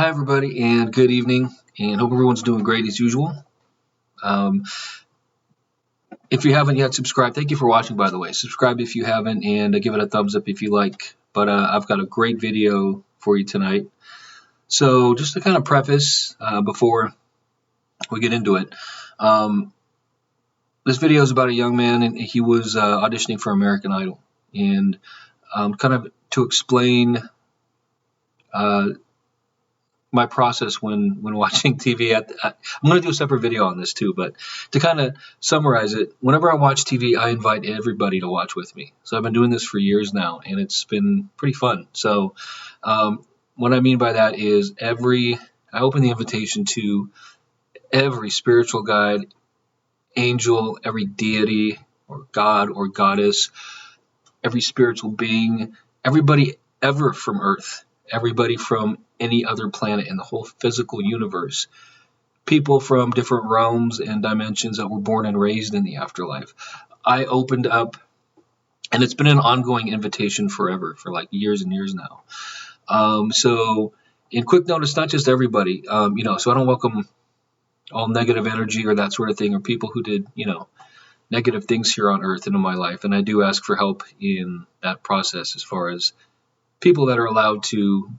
Hi, everybody, and good evening, and hope everyone's doing great as usual. Um, if you haven't yet subscribed, thank you for watching, by the way. Subscribe if you haven't, and give it a thumbs up if you like. But I've got a great video for you tonight. So just to kind of preface before we get into it, this video is about a young man, and he was auditioning for American Idol. And kind of to explain my process when watching TV. I'm going to do a separate video on this too, but to kind of summarize it, whenever I watch TV, I invite everybody to watch with me. So I've been doing this for years now, and it's been pretty fun. So what I mean by that is I open the invitation to every spiritual guide, angel, every deity or god or goddess, every spiritual being, everybody ever from Earth, everybody from any other planet in the whole physical universe, people from different realms and dimensions that were born and raised in the afterlife. I opened up, and it's been an ongoing invitation forever, for like years and years now. So in quick notice, not just everybody, so I don't welcome all negative energy or that sort of thing, or people who did, negative things here on Earth into my life. And I do ask for help in that process as far as people that are allowed to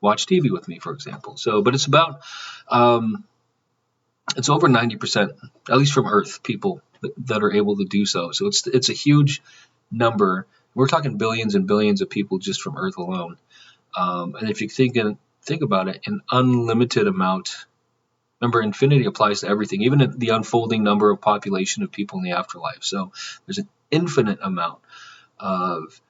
watch TV with me, for example. So, but it's about, it's over 90%, at least from Earth, people that are able to do so. So it's a huge number. We're talking billions and billions of people just from Earth alone. And if you think about it, an unlimited amount. Remember, infinity applies to everything, even the unfolding number of population of people in the afterlife. So there's an infinite amount of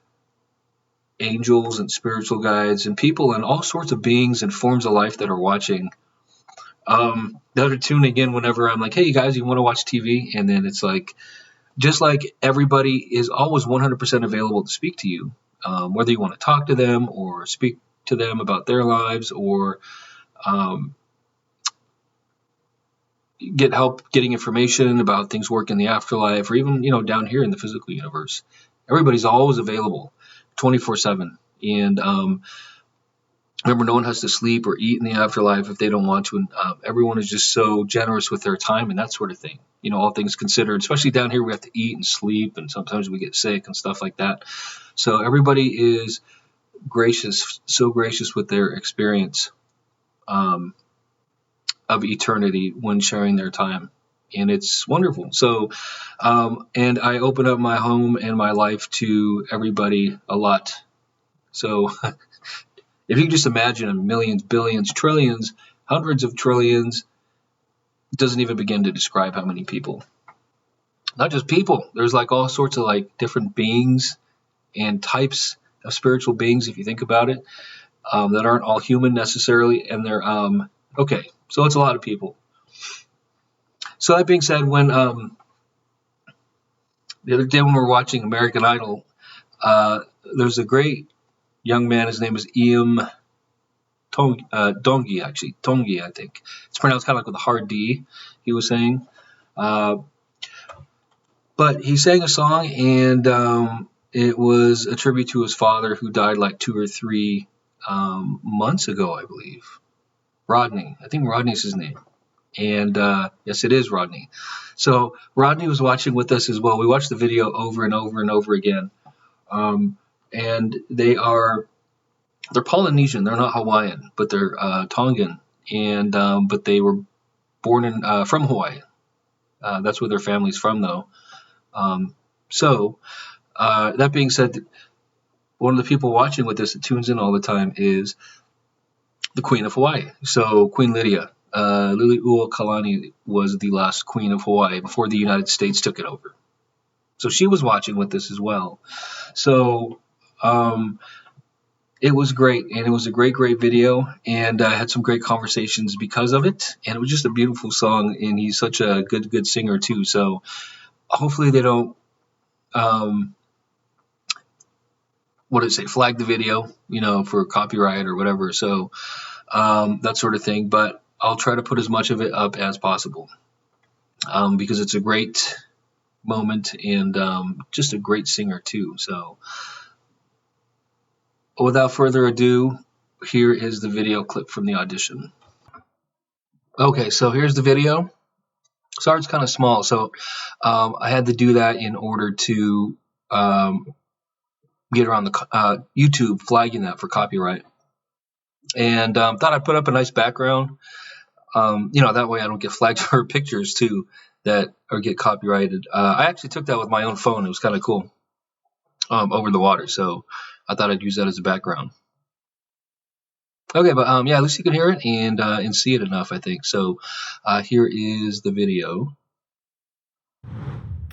angels and spiritual guides and people and all sorts of beings and forms of life that are watching, that are tuning in whenever I'm like, hey, you guys, you want to watch TV? And then it's like, just like everybody is always 100% available to speak to you, whether you want to talk to them or speak to them about their lives or get help getting information about things work in the afterlife or even, down here in the physical universe. Everybody's always available 24/7. And remember, no one has to sleep or eat in the afterlife if they don't want to. And everyone is just so generous with their time and that sort of thing. All things considered, especially down here, we have to eat and sleep, and sometimes we get sick and stuff like that. So everybody is gracious, so gracious with their experience of eternity when sharing their time. And it's wonderful. So, and I open up my home and my life to everybody a lot. So if you can just imagine millions, billions, trillions, hundreds of trillions, it doesn't even begin to describe how many people. Not just people. There's like all sorts of like different beings and types of spiritual beings, if you think about it, that aren't all human necessarily. And they're, okay, so it's a lot of people. So that being said, when the other day when we were watching American Idol, there's a great young man. His name is IamTongi, actually. Tongi, I think. It's pronounced kind of like with a hard D, he was saying. But he sang a song, and it was a tribute to his father who died like 2 or 3 months ago, I believe. Rodney. I think Rodney's his name. And yes, it is Rodney. So Rodney was watching with us as well. We watched the video over and over and over again. And they're Polynesian. They're not Hawaiian, but they're Tongan. And but they were born from Hawaii. That's where their family's from, though. So that being said, one of the people watching with us that tunes in all the time is the Queen of Hawaii. So Queen Lydia. Lili'uokalani was the last queen of Hawaii before the United States took it over. So she was watching with us as well. So it was great, and it was a great video, and I had some great conversations because of it, and it was just a beautiful song, and he's such a good singer too. So hopefully they don't flag the video, for copyright or whatever. So that sort of thing. But I'll try to put as much of it up as possible because it's a great moment and just a great singer too. So without further ado, here is the video clip from the audition. Okay, so here's the video. Sorry, it's kind of small, so I had to do that in order to get around the YouTube flagging that for copyright. And thought I'd put up a nice background. That way I don't get flagged for pictures too or get copyrighted. I actually took that with my own phone. It was kind of cool over the water, so I thought I'd use that as a background. Okay, but yeah, at least you can hear it and see it enough, I think. So here is the video.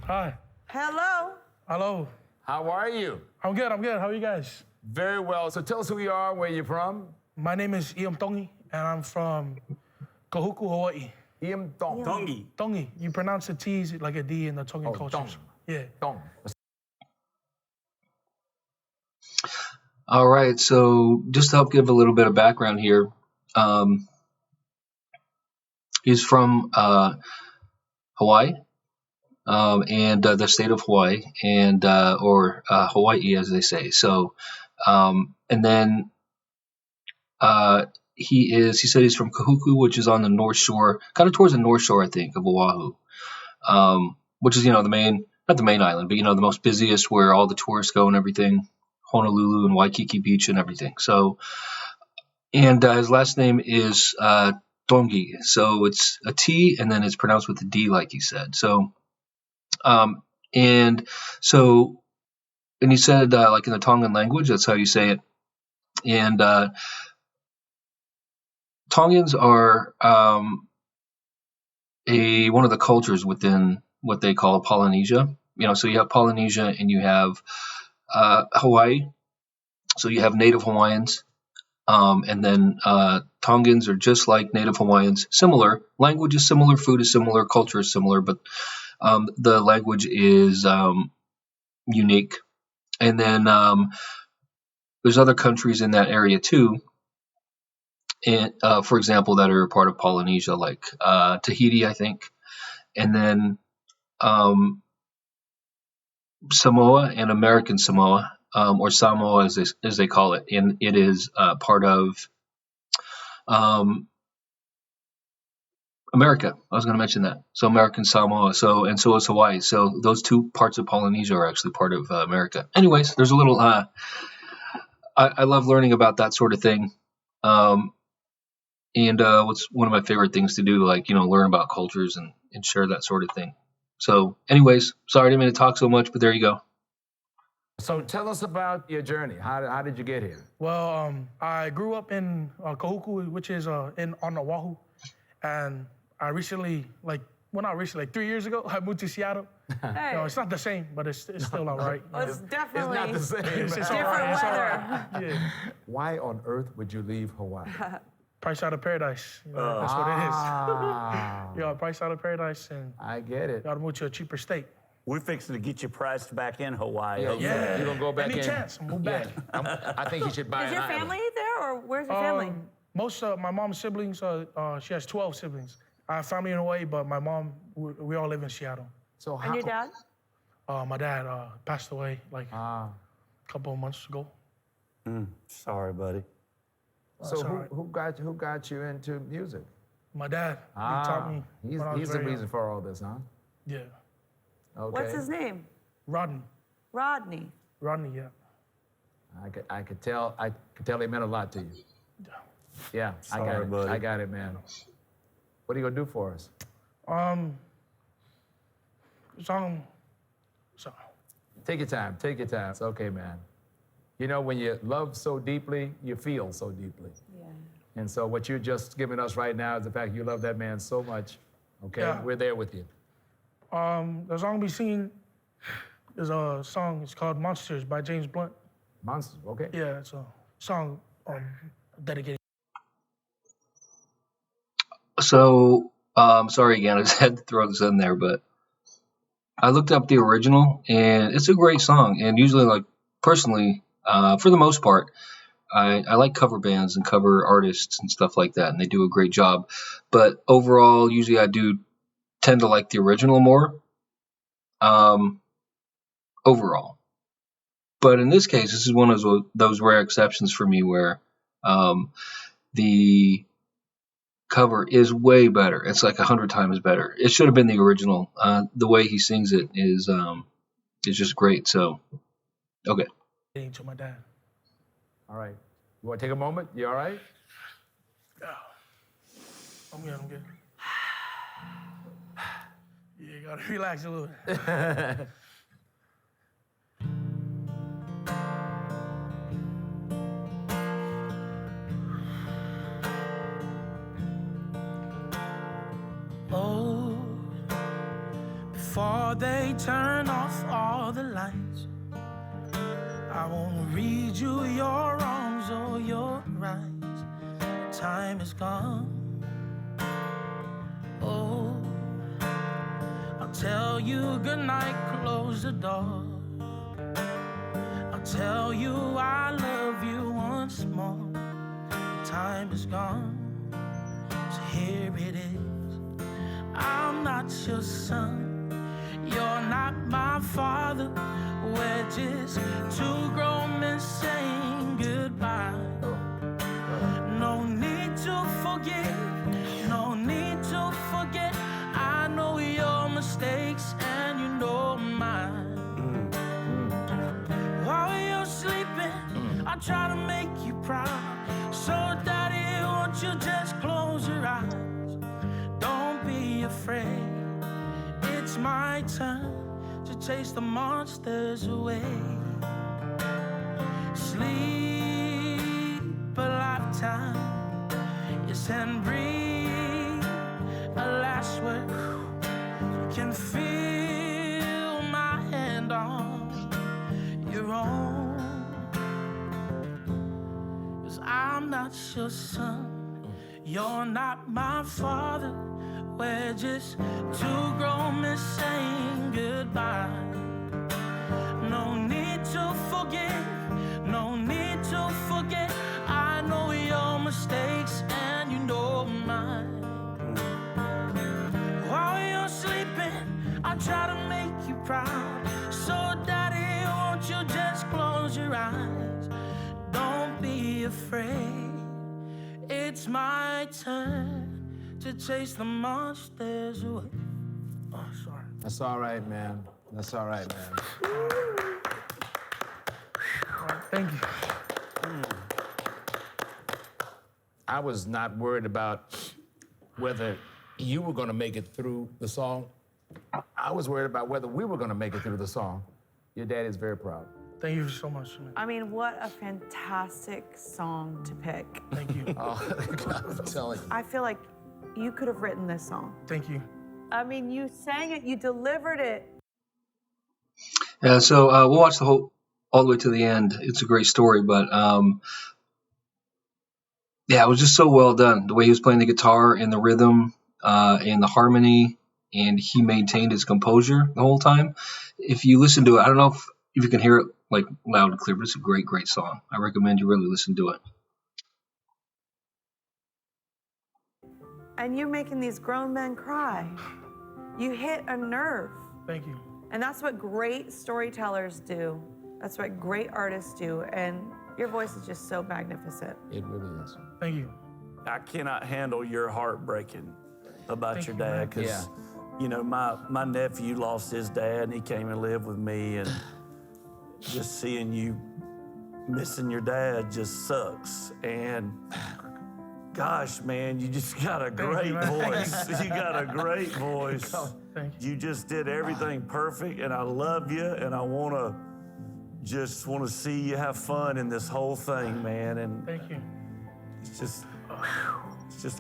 Hi. Hello. Hello. How are you? I'm good. How are you guys? Very well. So tell us who you are, where you're from. My name is IamTongi, and I'm from Kahuku, Hawaii. IamTongi. Tongi. You pronounce the T's like a D in the Tongan culture. Tong. Yeah. Tong. All right, so just to help give a little bit of background here, he's from Hawaii, and the state of Hawaii, and or Hawai'i as they say. So, and then he said he's from Kahuku, which is on the north shore, kind of towards the north shore, I think, of Oahu, which is not the main island, but the most busiest, where all the tourists go and everything. Honolulu and Waikiki Beach and everything. So, and his last name is Tongi. So it's a T and then it's pronounced with a D, like he said. So, and he said like in the Tongan language, that's how you say it. And Tongans are one of the cultures within what they call Polynesia. So you have Polynesia and you have Hawaii, so you have native Hawaiians, and then Tongans are just like native Hawaiians, similar language is similar, food is similar, culture is similar, but the language is unique. And then there's other countries in that area too, and for example, that are part of Polynesia, like Tahiti, I think, and then Samoa and American Samoa, or Samoa as they call it, and it is part of America. I was going to mention that. So American Samoa, so is Hawaii. So those two parts of Polynesia are actually part of America. Anyways, there's a little. I love learning about that sort of thing, and what's one of my favorite things to do, like learn about cultures and share that sort of thing. So, anyways, sorry I didn't mean to talk so much, but there you go. So tell us about your journey. How did you get here? Well, I grew up in Kahuku, which is on Oahu, and I recently, like 3 years ago, I moved to Seattle. Hey. It's not the same, but it's still all right. Well, it's definitely It's not the same. It's different all right, weather. Yeah. Why on earth would you leave Hawaii? Price out of paradise. That's what it is. Ah, Price out of paradise, and I get it. gotta move to a cheaper state. We're fixing to get you priced back in Hawaii. Yeah. You gonna go back Any in? chance, move back. Yeah. I think you should buy Is an your island. family there, or where's your family? Most of my mom's siblings, she has 12 siblings. I have family in Hawaii, but my mom, we all live in Seattle. So how? And your dad? My dad passed away like Ah. a couple of months ago. Sorry, buddy. So That's all right. who got you into music? My dad, he taught me. He's when I was the very reason young. for all this, huh? Yeah. Okay. What's his name? Rodney. Rodney. Rodney, yeah. I could tell he meant a lot to you. Yeah, I got Sorry, it. buddy. I got it, man. What are you gonna do for us? So, Take your time. Take your time. It's okay, man. When you love so deeply, you feel so deeply. Yeah. And so what you're just giving us right now is the fact you love that man so much. Okay, Yeah. we're there with you. the song we sing is a song. It's called "Monsters" by James Blunt. Monsters, okay? Yeah, it's a song dedicated. So, sorry again, I just had to throw this in there, but I looked up the original, and it's a great song. And usually, like, personally, for the most part, I like cover bands and cover artists and stuff like that, and they do a great job. But overall, usually I do tend to like the original more, overall. But in this case, this is one of those rare exceptions for me where The cover is way better. It's like 100 times better. It should have been the original. The way he sings it is just great. So, okay. To my dad. All right. You want to take a moment? You all right? I'm good. Yeah, you gotta relax a little. Oh, before they turn off all the lights, I wanna read you your wrongs or your rights. Time is gone. Oh, I'll tell you goodnight, close the door. I'll tell you I love you once more. Time is gone, so here it is. I'm not your son, you're not my father. We're just two grown men saying goodbye. No need to forgive, no need to forget. I know your mistakes and you know mine. While you're sleeping, I try to make you proud. So daddy, won't you just close your eyes? Don't be afraid, it's my turn to chase the monsters away. Sleep a lifetime, yes, and breathe a last word. You can feel my hand on your own. 'Cause I'm not your son, you're not my father. We're just two grown men saying goodbye. No need to forgive, no need to forget. I know your mistakes and you know mine. While you're sleeping, I try to make you proud. So daddy, won't you just close your eyes? Don't be afraid, it's my turn to chase the monsters away. Oh, sorry. That's all right, man. That's all right, man. All right, thank you. I was not worried about whether you were going to make it through the song. I was worried about whether we were going to make it through the song. Your dad is very proud. Thank you so much, man. I mean, what a fantastic song to pick. Thank you. Oh, I'm telling you. I feel like you could have written this song. Thank you. I mean, you sang it, you delivered it. Yeah, so we'll watch all the way to the end. It's a great story, but yeah, it was just so well done. The way he was playing the guitar and the rhythm and the harmony, and he maintained his composure the whole time. If you listen to it, I don't know if you can hear it like loud and clear, but it's a great, great song. I recommend you really listen to it. And you're making these grown men cry. You hit a nerve. Thank you. And that's what great storytellers do. That's what great artists do. And your voice is just so magnificent. It really is. Thank you. I cannot handle your heartbreaking about Thank your you, man. dad because, Yeah. you know, my nephew lost his dad and he came and lived with me, and just seeing you missing your dad just sucks. And gosh, man, you just got a great voice. You got a great voice. Thank you. You just did everything perfect, and I love you, and I want to see you have fun in this whole thing, man. And Thank you. it's just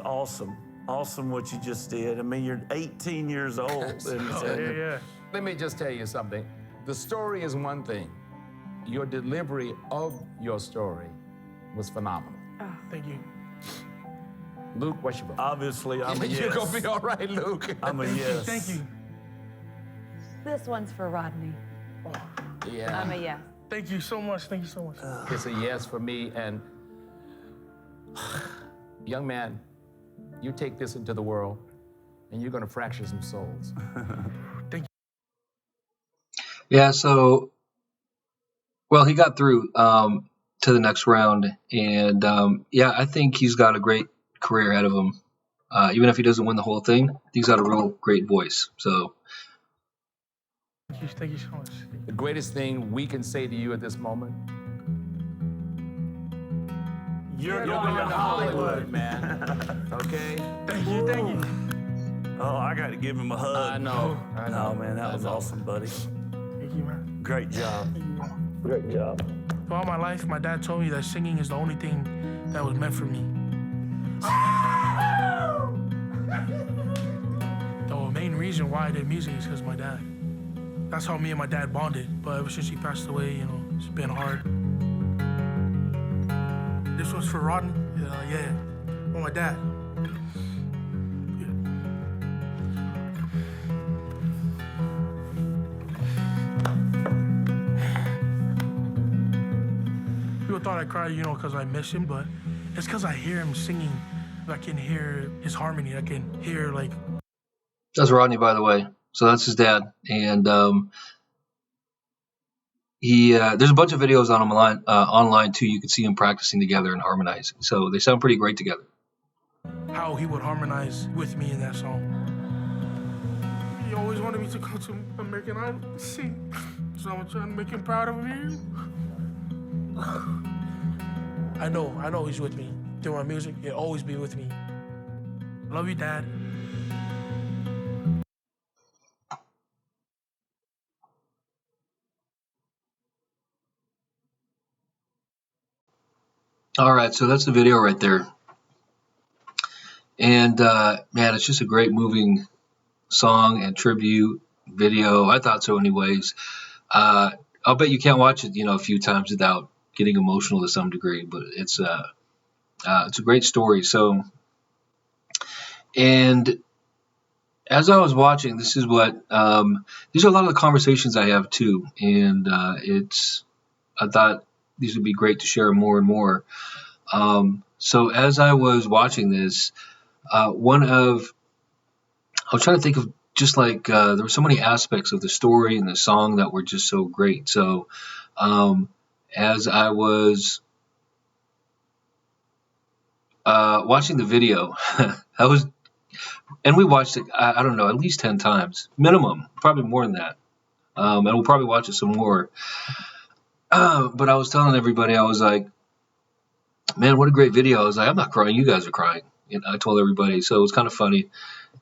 awesome. Awesome what you just did. I mean, you're 18 years old. Yeah. Let me just tell you something. The story is one thing. Your delivery of your story was phenomenal. Thank you. Luke, what's your vote? Obviously, I'm a yes. You're going to be all right, Luke. I'm a yes. Thank you. This one's for Rodney. Yeah. I'm a yes. Thank you so much. Thank you so much. It's a yes for me. And young man, you take this into the world and you're going to fracture some souls. Thank you. Yeah, so, well, he got through. to the next round. And yeah, I think he's got a great career ahead of him. Even if he doesn't win the whole thing, he's got a real great voice. So Thank you so much. The greatest thing we can say to you at this moment, you're going to Hollywood, man. Okay? Thank you. Oh, I got to give him a hug. I know. No, man, that was awesome, buddy. Thank you, man. Great job. Great job. For all my life, my dad told me that singing is the only thing that was meant for me. The main reason why I did music is because of my dad. That's how me and my dad bonded. But ever since he passed away, you know, it's been hard. This one's for Rodney. Yeah. For my dad. People thought I cried, you know, because I miss him, but it's because I hear him singing. I can hear his harmony. I can hear, like... that's Rodney, by the way. So that's his dad. And there's a bunch of videos on him online, too. You can see him practicing together and harmonizing. So they sound pretty great together. How he would harmonize with me in that song. He always wanted me to go to American Idol to sing. So I'm trying to make him proud of me. I know he's with me. Through my music, he'll always be with me. Love you, Dad. All right, so that's the video right there. And, man, it's just a great moving song and tribute video. I thought so anyways. I'll bet you can't watch it, you know, a few times without getting emotional to some degree, but it's a great story. So, and as I was watching, this is what, these are a lot of the conversations I have too. And I thought these would be great to share more and more. So as I was watching this, I was trying to think of just like, there were so many aspects of the story and the song that were just so great. So, as I was, watching the video, and we watched it, I don't know, at least 10 times, minimum, probably more than that. And we'll probably watch it some more. But I was telling everybody, I was like, man, what a great video. I was like, I'm not crying, you guys are crying. And I told everybody, so it was kind of funny.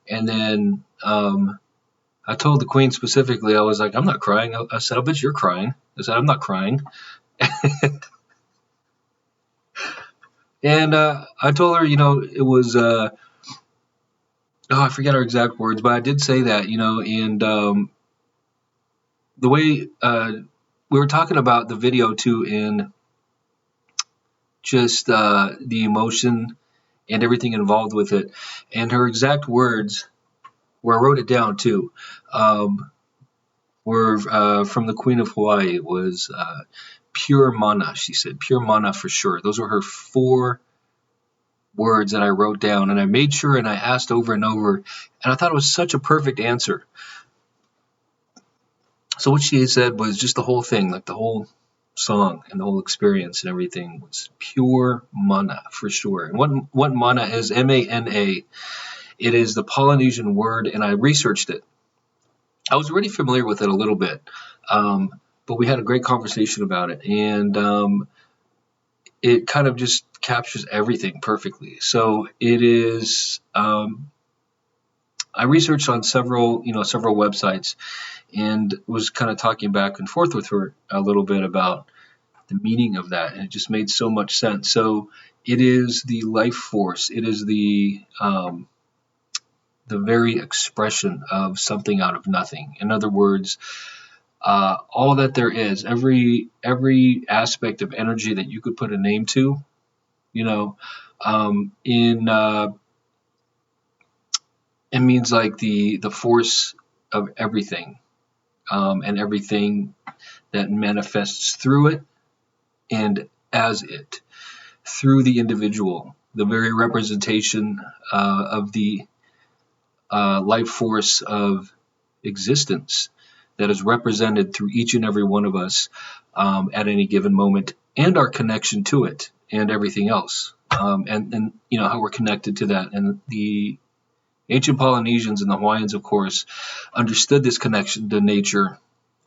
And then I told the Queen specifically, I was like, I'm not crying. I said, I bet you're crying. I said, I'm not crying. And I told her, you know, it was, I forget her exact words, but I did say that, you know, and the way we were talking about the video too, in just the emotion and everything involved with it. And her exact words, where I wrote it down too, were from the Queen of Hawaii, was pure mana, she said. Pure mana for sure. Those were her 4 words that I wrote down, and I made sure and I asked over and over, and I thought it was such a perfect answer. So what she said was just the whole thing, like the whole song and the whole experience and everything was pure mana for sure. And what mana is, M-A-N-A, it is the Polynesian word, and I researched it. I was already familiar with it a little bit, but we had a great conversation about it, and it kind of just captures everything perfectly. So it is, I researched on several websites, and was kind of talking back and forth with her a little bit about the meaning of that, and it just made so much sense. So it is the life force. It is the very expression of something out of nothing. In other words, all that there is, every aspect of energy that you could put a name to, you know, it means like the force of everything, and everything that manifests through it and as it, through the individual, the very representation of the life force of existence that is represented through each and every one of us at any given moment and our connection to it and everything else, and how we're connected to that. And the ancient Polynesians and the Hawaiians, of course, understood this connection to nature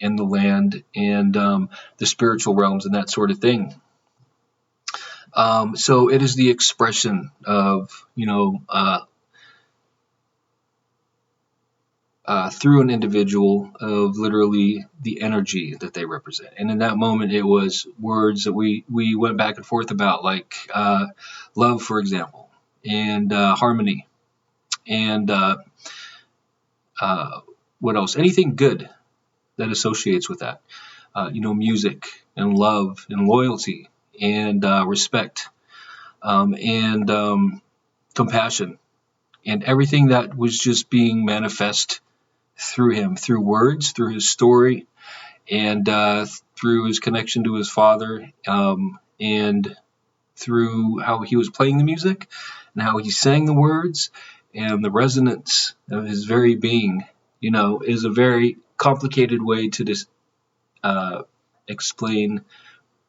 and the land and the spiritual realms and that sort of thing. So it is the expression of, through an individual, of literally the energy that they represent. And in that moment, it was words that we went back and forth about, like love, for example, and harmony, and what else? Anything good that associates with that. Music and love and loyalty and respect, and compassion, and everything that was just being manifest through him, through words, through his story, and through his connection to his father, and through how he was playing the music and how he sang the words, and the resonance of his very being, is a very complicated way to explain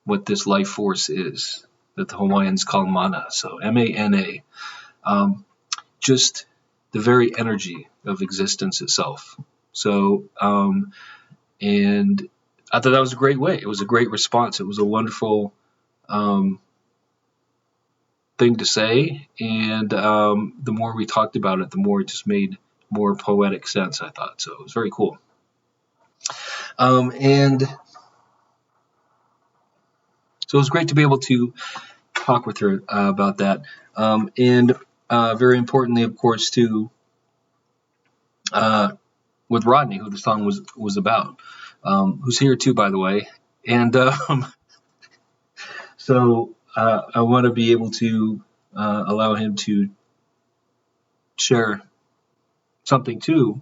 what this life force is that the Hawaiians call mana. So M-A-N-A, just the very energy of existence itself. So, and I thought that was a great way. It was a great response. It was a wonderful thing to say. And the more we talked about it, the more it just made more poetic sense, I thought. So it was very cool. And so it was great to be able to talk with her about that. And very importantly, of course, too, with Rodney, who the song was about, who's here too, by the way. And so I want to be able to allow him to share something too,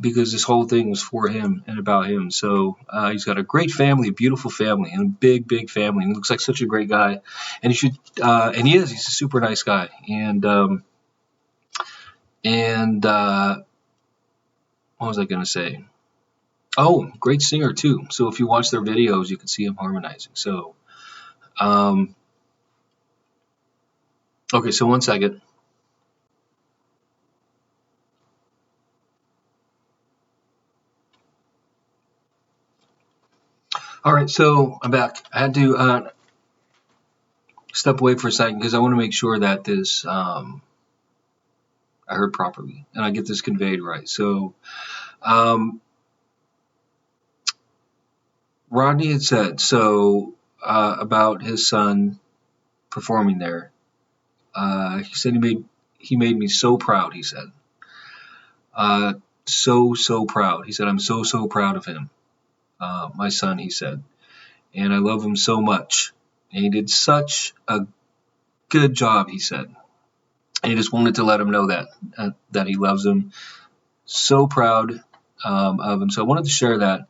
because this whole thing was for him and about him. So he's got a great family, a beautiful family, and a big family. And he looks like such a great guy, and he's a super nice guy. And what was I going to say? Oh, great singer too. So if you watch their videos, you can see him harmonizing. So, okay, so one second. All right, so I'm back. I had to step away for a second because I want to make sure that this I heard properly and I get this conveyed right. So Rodney had said about his son performing there. He said he made me so proud. He said, so proud. He said, I'm so proud of him. My son, he said, and I love him so much. And he did such a good job, he said. And he just wanted to let him know that he loves him. So proud of him. So I wanted to share that.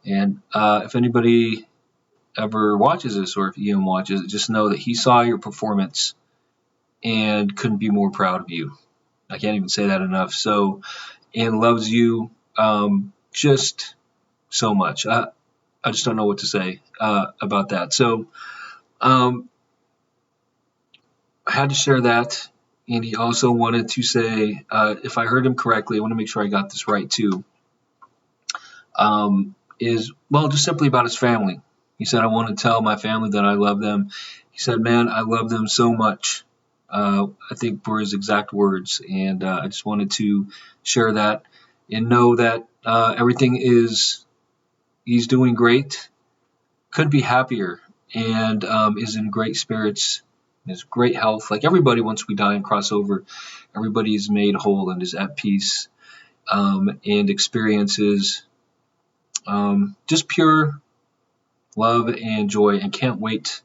And if anybody ever watches this, or if Ian watches it, just know that he saw your performance and couldn't be more proud of you. I can't even say that enough. So, and loves you just so much. I just don't know what to say about that. So I had to share that. And he also wanted to say, if I heard him correctly, I want to make sure I got this right too, just simply about his family. He said, I want to tell my family that I love them. He said, man, I love them so much. I think were his exact words. And I just wanted to share that and know that he's doing great, couldn't be happier, and is in great spirits, is great health. Like everybody, once we die and cross over, everybody is made whole and is at peace, and experiences just pure love and joy, and can't wait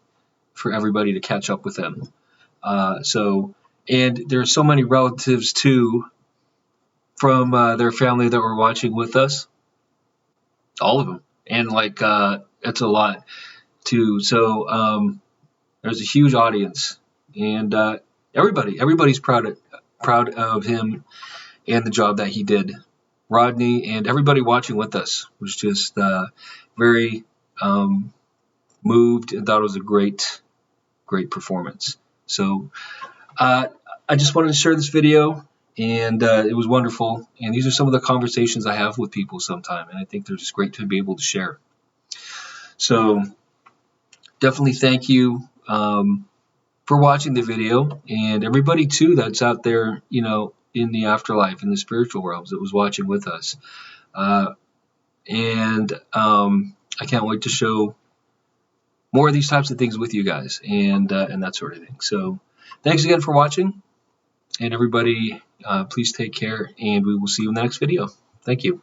for everybody to catch up with them. And there are so many relatives too from their family that were watching with us, all of them, and it's a lot too. So there's a huge audience, and everybody's proud of him and the job that he did. Rodney and everybody watching with us was just very moved and thought it was a great performance. So I just wanted to share this video, and it was wonderful. And these are some of the conversations I have with people sometime, and I think they're just great to be able to share. So definitely thank you for watching the video, and everybody too that's out there, you know, in the afterlife, in the spiritual realms, that was watching with us. And I can't wait to show more of these types of things with you guys, and that sort of thing. So thanks again for watching, and everybody, please take care, and we will see you in the next video. Thank you.